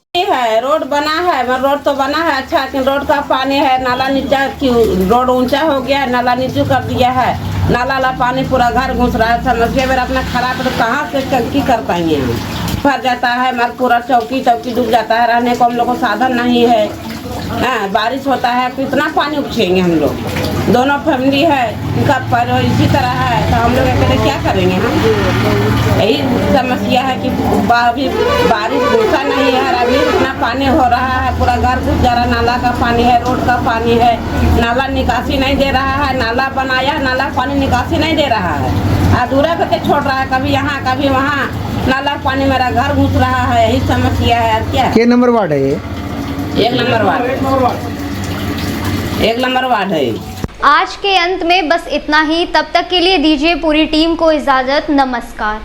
रोड बना है, रोड तो बना है अच्छा, लेकिन रोड का पानी है नाला नीचा, रोड ऊंचा हो गया है, नाला नीचे कर दिया है, नाला ला पानी पूरा घर घुस रहा है। समस्या मेरा अपना खराब, तो कहाँ से टंकी कर पाएंगे हम, भर जाता है हमारा पूरा चौकी डूब जाता है, रहने को हम लोग को साधन नहीं है। बारिश होता है कितना पानी उपछेंगे हम लोग, दोनों फैमिली है, उनका पर इसी तरह है, तो हम लोग अकेले क्या करेंगे हम। यही समस्या है कि अभी बारिश घुसा नहीं है, अभी इतना पानी हो रहा है, पूरा घर घुस जा रहा है, नाला का पानी है, रोड का पानी है, नाला निकासी नहीं दे रहा है, नाला बनाया नाला पानी निकासी नहीं दे रहा है, अधूरा करके छोड़ रहा है, कभी यहाँ कभी वहाँ, नाला पानी मेरा घर घुस रहा है। यही समस्या है। क्या के नंबर वार्ड है ये? 1 नंबर वार्ड, 1 नंबर वार्ड है। आज के अंत में बस इतना ही। तब तक के लिए दीजिए पूरी टीम को इजाजत। नमस्कार।